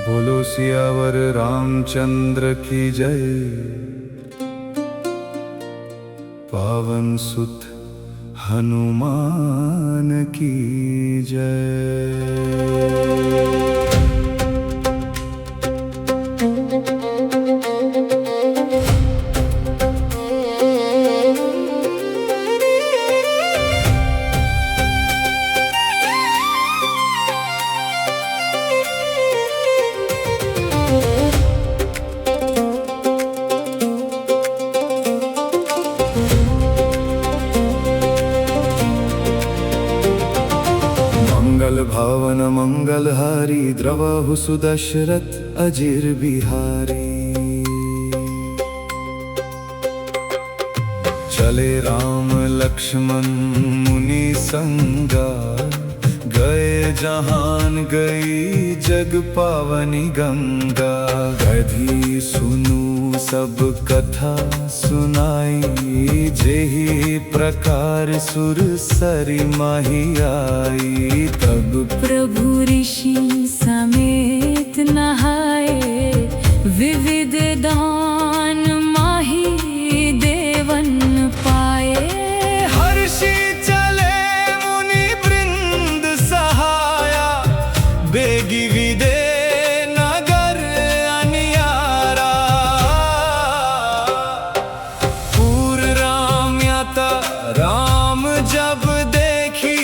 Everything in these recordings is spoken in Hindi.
बोलो सियावर रामचंद्र की जय। पावन सुत हनुमान की जय। मंगल भावन मंगल हारी द्रवहु सुदशरथ अजिर बिहारी। चले राम लक्ष्मण मुनि संगा, गए जहान गई जग पावनी गंगा। गधी सुनु सब कथा सुनाई, जेहि प्रकार सुर सरी माही आई। तब प्रभु ऋषि समेत नहाए, विविध दान माही देवन पाए। हर्षि चले मुनि वृंद सहाया, बेगी विदे नगर अनियारा। पूर राम याता राम जब देखी,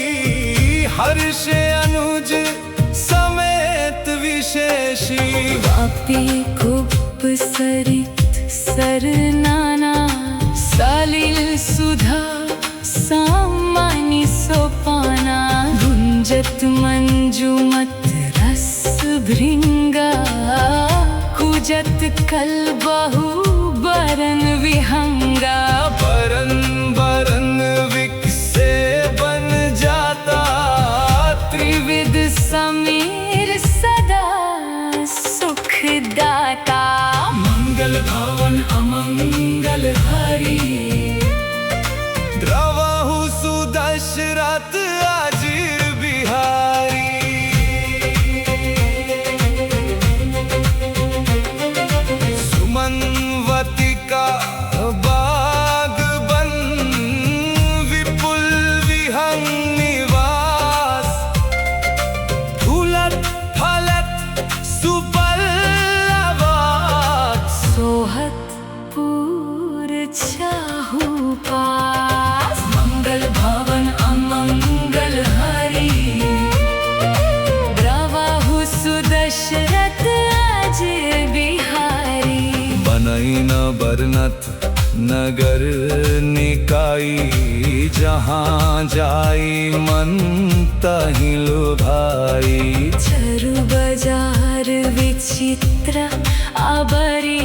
हर्ष अनुज समेत विशेषी। वापी कुप सरित सर नाना, सलिल सुधा सामानि सोपाना। गुंजत मंजुमत रस भृंगा, कुजत कल बहु बरन विहंगा। बरन बरन विकसे बन जाता, त्रिविध समीर सदा सुखदाता। मंगल भवन अमंगल हरि, द्रवहु सुदशरथ अजिर बिहारी। सुमनवती का बाग बन, विपुल विहंग निवास। फूलत फलत सुपल्लवात, सोहत पूर चाहु पास। मंगल भवन अमंगल हरि, द्रवहु सुदशरथ अजिर बिहारी। बनई न बरनत नगर निकाई, जहाँ जाई मन तहीं लुभाई। चरु बजार विचित्र अबरी,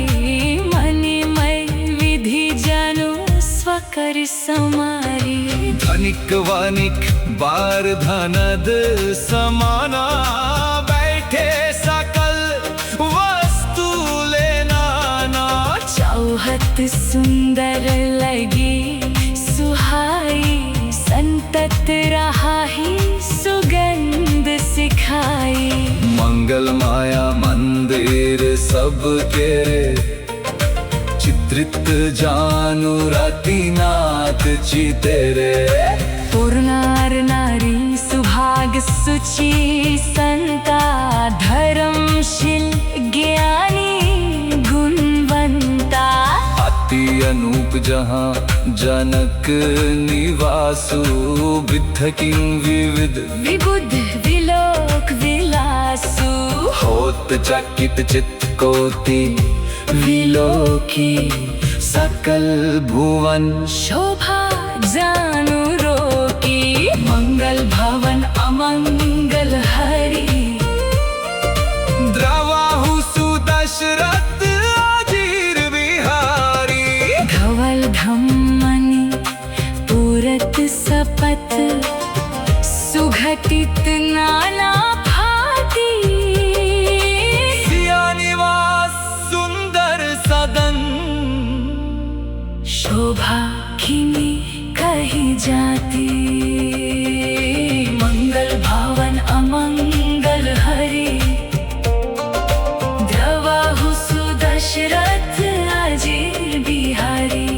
मणिमय विधि जनु स्वकर समारी। धनिक वनिक बार धनद समाना, बैठे सकल वस्तु लेना ना। चौहत सुंदर लगी सुहाई, संतत रहाही सुगंध सिखाई। मंगल माया मंदिर सब तेरे, चित्रित जानु राति नाथ चितेरे। पुरनार नारी सुभाग सुचि संता, धर्मशील ज्ञानी गुणवंता। अति अनूप जहाँ जनक निवासु, विद्ध किं विविध विबुध विलोक विलासु। होत चकित चित्त कोटि विलोकी, सकल भुवन शोभा जानु रोकी। मंगल भवन अमंगल हरि, द्रवहु सुदशरथ अजिर बिहारी। धवल धम्मनि पूरत सपथ, सुघटित नाना भांति। सिया निवास सुंदर सदन, शोभा खिमी कही जाती। मंगल भावन अमंगल हरि, द्रवाहु सुदशरथ अजीर बिहारी।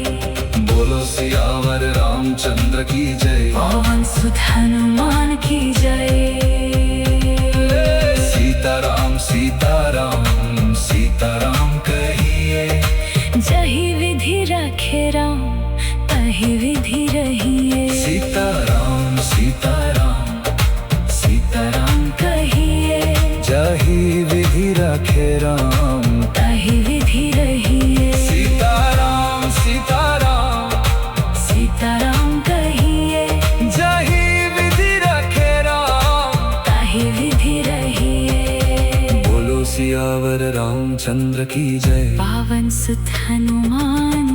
बोलो सियावर रामचंद्र की जय, पवन सुत हनुमान की जय। सीताराम सीताराम सीताराम कहिए, जही विधि रखे राम तही विधि रहिए। सीताराम सीताराम सीताराम कहिए, जही विधि रखे राम, तही विधि रहिए। सीताराम सीताराम सीताराम कहिए, जही विधि रखे राम, तही विधि रहिए। बोलो सियावर रामचंद्र की जय। पावन सुत हनुमान